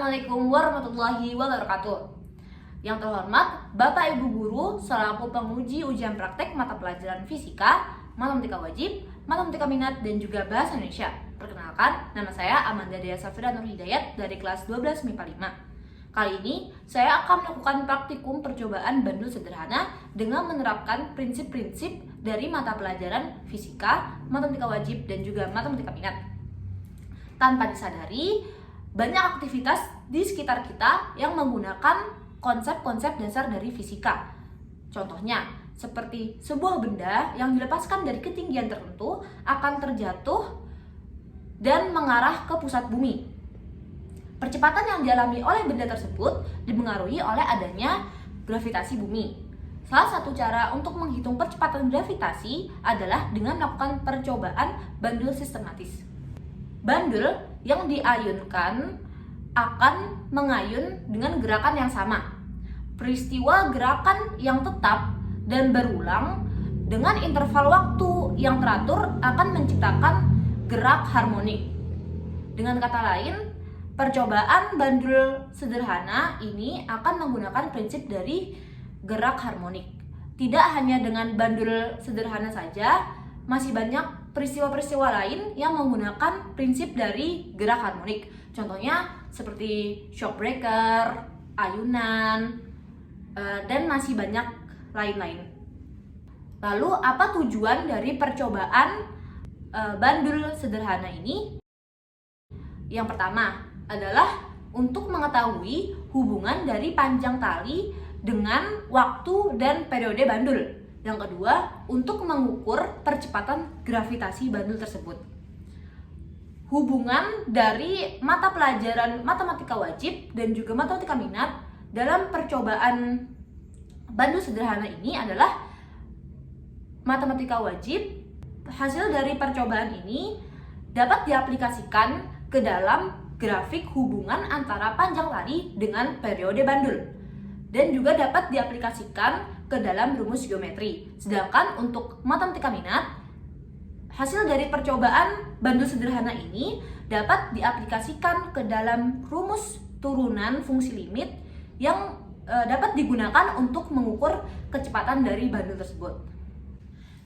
Assalamualaikum warahmatullahi wabarakatuh. Yang terhormat Bapak Ibu Guru selaku penguji ujian praktek mata pelajaran fisika, matematika wajib, matematika minat, dan juga bahasa Indonesia. Perkenalkan, nama saya Amanda Dea Safira Nur Hidayat dari kelas 12 MIPA 5. Kali ini, saya akan melakukan praktikum percobaan bandul sederhana dengan menerapkan prinsip-prinsip dari mata pelajaran fisika, matematika wajib, dan juga matematika minat. Tanpa disadari, banyak aktivitas di sekitar kita yang menggunakan konsep-konsep dasar dari fisika. Contohnya, seperti sebuah benda yang dilepaskan dari ketinggian tertentu akan terjatuh dan mengarah ke pusat bumi. Percepatan yang dialami oleh benda tersebut dipengaruhi oleh adanya gravitasi bumi. Salah satu cara untuk menghitung percepatan gravitasi adalah dengan melakukan percobaan bandul sistematis. Bandul yang diayunkan akan mengayun dengan gerakan yang sama. Peristiwa gerakan yang tetap dan berulang dengan interval waktu yang teratur akan menciptakan gerak harmonik. Dengan kata lain, percobaan bandul sederhana ini akan menggunakan prinsip dari gerak harmonik. Tidak hanya dengan bandul sederhana saja, masih banyak peristiwa-peristiwa lain yang menggunakan prinsip dari gerak harmonik. Contohnya seperti shock breaker, ayunan, dan masih banyak lain-lain. Lalu apa tujuan dari percobaan bandul sederhana ini? Yang pertama adalah untuk mengetahui hubungan dari panjang tali dengan waktu dan periode bandul. Yang kedua, untuk mengukur percepatan gravitasi bandul tersebut. Hubungan dari mata pelajaran matematika wajib dan juga matematika minat dalam percobaan bandul sederhana ini adalah matematika wajib. Hasil dari percobaan ini dapat diaplikasikan ke dalam grafik hubungan antara panjang tali dengan periode bandul, dan juga dapat diaplikasikan ke dalam rumus geometri. Sedangkan untuk matematika minat, hasil dari percobaan bandul sederhana ini dapat diaplikasikan ke dalam rumus turunan fungsi limit yang dapat digunakan untuk mengukur kecepatan dari bandul tersebut.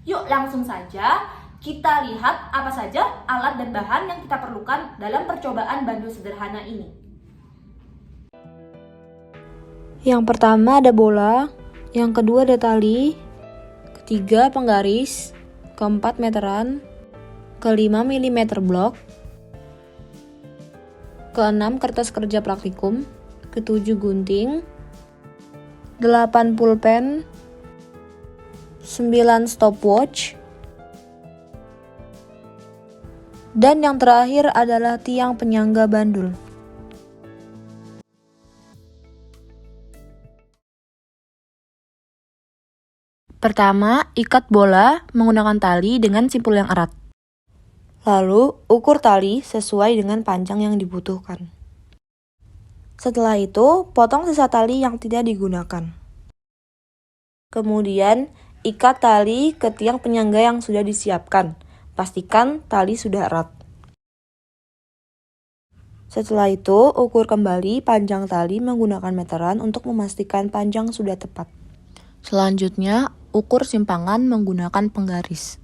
Yuk langsung saja kita lihat apa saja alat dan bahan yang kita perlukan dalam percobaan bandul sederhana ini. Yang pertama ada bola, yang kedua ada tali, ketiga penggaris, keempat meteran, kelima milimeter blok, keenam kertas kerja praktikum, ketujuh gunting, 8 pulpen, 9 stopwatch, dan yang terakhir adalah tiang penyangga bandul. Pertama, ikat bola menggunakan tali dengan simpul yang erat. Lalu, ukur tali sesuai dengan panjang yang dibutuhkan. Setelah itu, potong sisa tali yang tidak digunakan. Kemudian, ikat tali ke tiang penyangga yang sudah disiapkan. Pastikan tali sudah erat. Setelah itu, ukur kembali panjang tali menggunakan meteran untuk memastikan panjang sudah tepat. Selanjutnya, ukur simpangan menggunakan penggaris.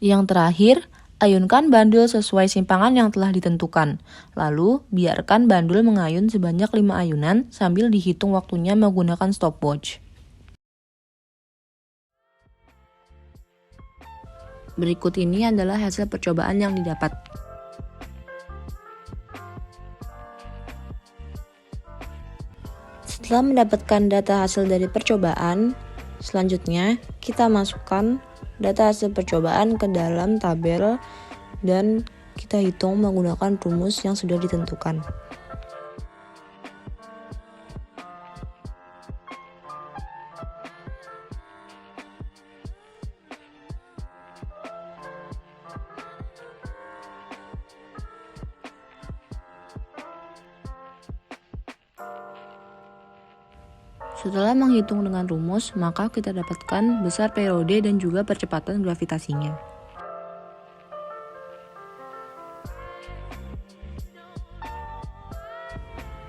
Yang terakhir, ayunkan bandul sesuai simpangan yang telah ditentukan. Lalu, biarkan bandul mengayun sebanyak 5 ayunan sambil dihitung waktunya menggunakan stopwatch. Berikut ini adalah hasil percobaan yang didapat. Setelah mendapatkan data hasil dari percobaan, selanjutnya kita masukkan data hasil percobaan ke dalam tabel dan kita hitung menggunakan rumus yang sudah ditentukan. Setelah menghitung dengan rumus, maka kita dapatkan besar periode dan juga percepatan gravitasinya.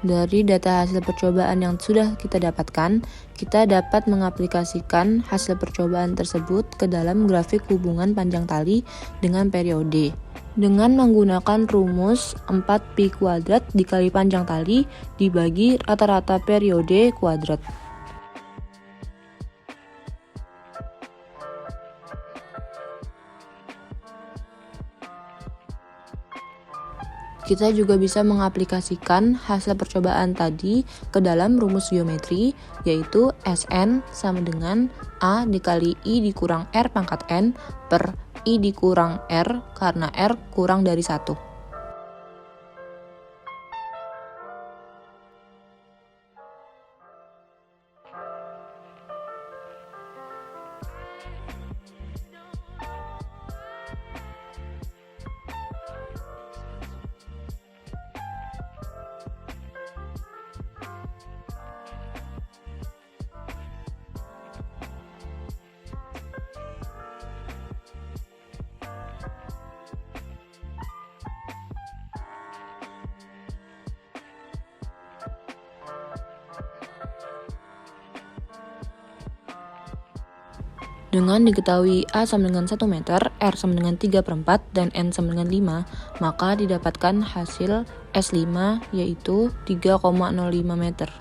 Dari data hasil percobaan yang sudah kita dapatkan, kita dapat mengaplikasikan hasil percobaan tersebut ke dalam grafik hubungan panjang tali dengan periode. Dengan menggunakan rumus 4pi kuadrat dikali panjang tali dibagi rata-rata periode kuadrat. Kita juga bisa mengaplikasikan hasil percobaan tadi ke dalam rumus geometri, yaitu Sn sama dengan A dikali I dikurang R pangkat N per I dikurang R karena R kurang dari 1. Dengan diketahui A sama dengan 1 meter, R sama dengan 3/4, dan N sama dengan 5, maka didapatkan hasil S5 yaitu 3,05 meter.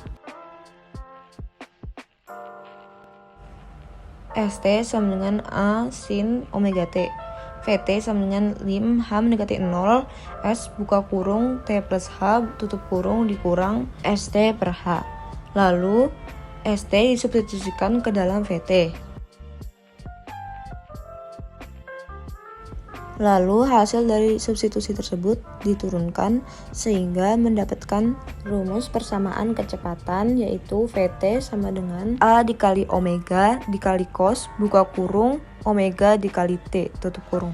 ST sama dengan A sin omega T. VT sama dengan lim H mendekati 0, S buka kurung T plus H tutup kurung dikurang ST per H. Lalu ST disubstitusikan ke dalam VT. Lalu hasil dari substitusi tersebut diturunkan sehingga mendapatkan rumus persamaan kecepatan, yaitu VT sama dengan A dikali omega dikali cos buka kurung omega dikali T tutup kurung.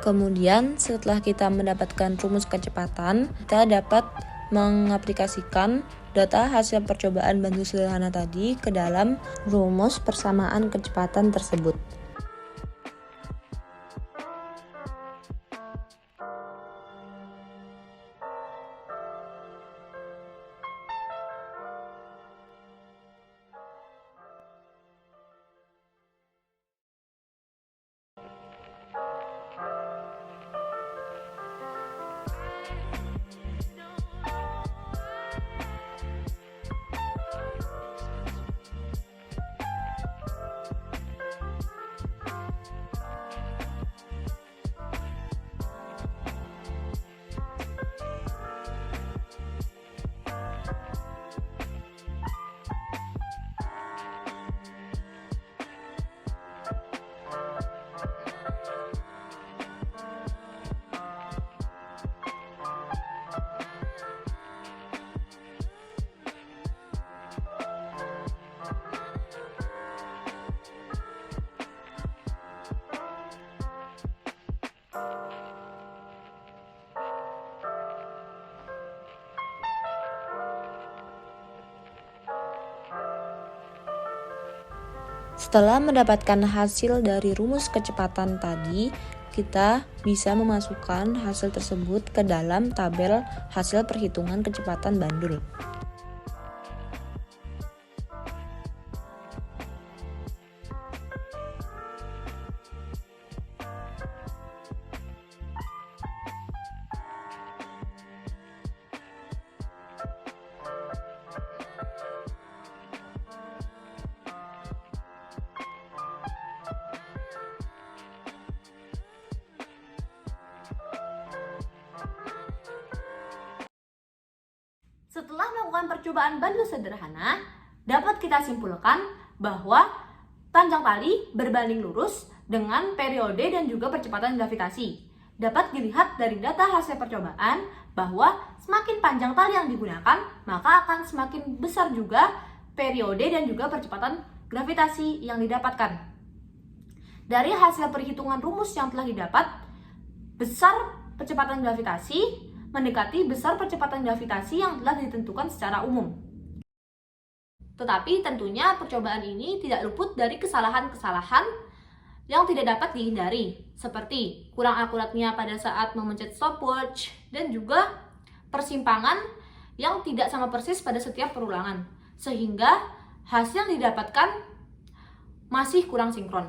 Kemudian setelah kita mendapatkan rumus kecepatan, kita dapat mengaplikasikan data hasil percobaan bantu sederhana tadi ke dalam rumus persamaan kecepatan tersebut. Setelah mendapatkan hasil dari rumus kecepatan tadi, kita bisa memasukkan hasil tersebut ke dalam tabel hasil perhitungan kecepatan bandul. Setelah melakukan percobaan bandul sederhana, dapat kita simpulkan bahwa panjang tali berbanding lurus dengan periode dan juga percepatan gravitasi. Dapat dilihat dari data hasil percobaan bahwa semakin panjang tali yang digunakan, maka akan semakin besar juga periode dan juga percepatan gravitasi yang didapatkan. Dari hasil perhitungan rumus yang telah didapat, besar percepatan gravitasi mendekati besar percepatan gravitasi yang telah ditentukan secara umum. Tetapi tentunya percobaan ini tidak luput dari kesalahan-kesalahan yang tidak dapat dihindari, seperti kurang akuratnya pada saat memencet stopwatch dan juga persimpangan yang tidak sama persis pada setiap perulangan, sehingga hasil yang didapatkan masih kurang sinkron.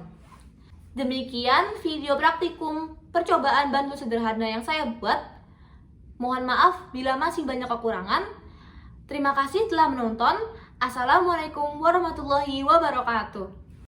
Demikian video praktikum percobaan bantu sederhana yang saya buat. Mohon maaf bila masih banyak kekurangan. Terima kasih telah menonton. Assalamualaikum warahmatullahi wabarakatuh.